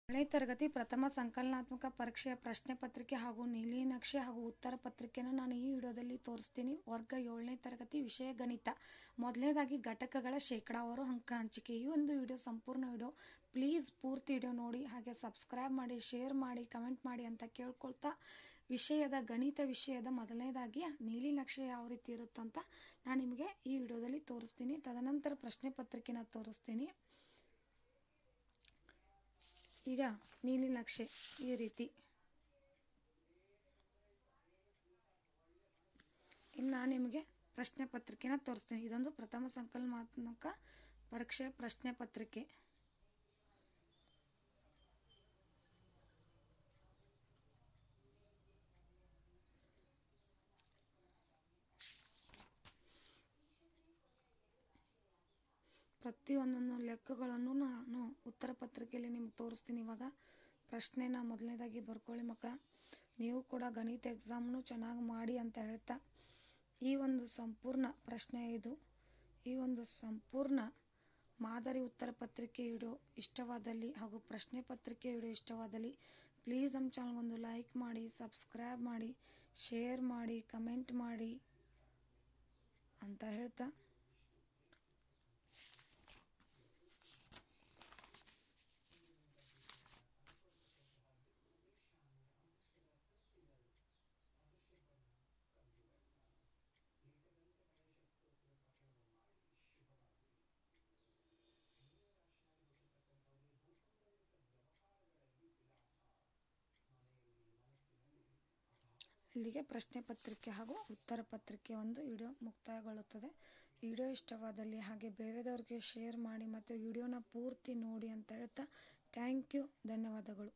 ಏಳನೇ ತರಗತಿ ಪ್ರಥಮ ಸಂಕಲನಾತ್ಮಕ ಪರೀಕ್ಷೆಯ ಪ್ರಶ್ನೆ ಪತ್ರಿಕೆ ಹಾಗೂ ನೀಲಿನಕ್ಷೆ ಹಾಗೂ ಉತ್ತರ ಪತ್ರಿಕೆಯನ್ನು ನಾನು ಈ ವಿಡಿಯೋದಲ್ಲಿ ತೋರಿಸ್ತೀನಿ. ವರ್ಗ 7ನೇ ತರಗತಿ ವಿಷಯ ಗಣಿತ. ಮೊದಲನೇದಾಗಿ ಘಟಕಗಳ ಶೇಕಡಾವಾರು ಅಂಕ ಹಂಚಿಕೆ. ಈ ಒಂದು ವಿಡಿಯೋ ಸಂಪೂರ್ಣ ವಿಡಿಯೋ ಪ್ಲೀಸ್ ಪೂರ್ತಿ ವಿಡಿಯೋ ನೋಡಿ, ಹಾಗೆ ಸಬ್ಸ್ಕ್ರೈಬ್ ಮಾಡಿ, ಶೇರ್ ಮಾಡಿ, ಕಮೆಂಟ್ ಮಾಡಿ ಅಂತ ಕೇಳ್ಕೊಳ್ತಾ, ಗಣಿತ ವಿಷಯದ ಮೊದಲನೇದಾಗಿ ನೀಲಿನಕ್ಷೆ ಯಾವ ರೀತಿ ಇರುತ್ತಂತ ನಾನು ನಿಮಗೆ ಈ ವಿಡಿಯೋದಲ್ಲಿ ತೋರಿಸ್ತೀನಿ. ತದನಂತರ ಪ್ರಶ್ನೆ ಪತ್ರಿಕೆನ ತೋರಿಸ್ತೀನಿ. ಈಗ ನೀಲಿನಕ್ಷೆ ಈ ರೀತಿ. ಇನ್ನು ನಾನು ನಿಮಗೆ ಪ್ರಶ್ನೆ ಪತ್ರಿಕೆನ ತೋರಿಸ್ತೀನಿ. ಇದೊಂದು ಪ್ರಥಮ ಸಂಕಲನಾತ್ಮಕ ಪರೀಕ್ಷೆ ಪ್ರಶ್ನೆ ಪತ್ರಿಕೆ. ಪ್ರತಿಯೊಂದನ್ನು ಲೆಕ್ಕಗಳನ್ನು ನಾನು ಉತ್ತರ ಪತ್ರಿಕೆಯಲ್ಲಿ ನಿಮ್ಗೆ ತೋರಿಸ್ತೀನಿ. ಇವಾಗ ಪ್ರಶ್ನೆನ ಮೊದಲನೇದಾಗಿ ಬರ್ಕೊಳ್ಳಿ ಮಕ್ಕಳ. ನೀವು ಕೂಡ ಗಣಿತ ಎಕ್ಸಾಮ್ನು ಚೆನ್ನಾಗಿ ಮಾಡಿ ಅಂತ ಹೇಳ್ತಾ, ಈ ಒಂದು ಸಂಪೂರ್ಣ ಪ್ರಶ್ನೆ ಇದು. ಈ ಒಂದು ಸಂಪೂರ್ಣ ಮಾದರಿ ಉತ್ತರ ಪತ್ರಿಕೆ ವಿಡಿಯೋ ಇಷ್ಟವಾದಲ್ಲಿ ಹಾಗೂ ಪ್ರಶ್ನೆ ಪತ್ರಿಕೆ ವಿಡಿಯೋ ಇಷ್ಟವಾದಲ್ಲಿ ಪ್ಲೀಸ್ ನಮ್ಮ ಚಾನಲ್ಗೊಂದು ಲೈಕ್ ಮಾಡಿ, ಸಬ್ಸ್ಕ್ರೈಬ್ ಮಾಡಿ, ಶೇರ್ ಮಾಡಿ, ಕಮೆಂಟ್ ಮಾಡಿ ಅಂತ ಹೇಳ್ತಾ, ಇಲ್ಲಿಗೆ ಪ್ರಶ್ನೆ ಪತ್ರಿಕೆ ಹಾಗೂ ಉತ್ತರ ಪತ್ರಿಕೆ ಒಂದು ವಿಡಿಯೋ ಮುಕ್ತಾಯಗೊಳ್ಳುತ್ತದೆ. ವಿಡಿಯೋ ಇಷ್ಟವಾದಲ್ಲಿ ಹಾಗೆ ಬೇರೆದವ್ರಿಗೆ ಶೇರ್ ಮಾಡಿ ಮತ್ತು ವಿಡಿಯೋನ ಪೂರ್ತಿ ನೋಡಿ ಅಂತ ಹೇಳ್ತಾ ಥ್ಯಾಂಕ್ ಯು, ಧನ್ಯವಾದಗಳು.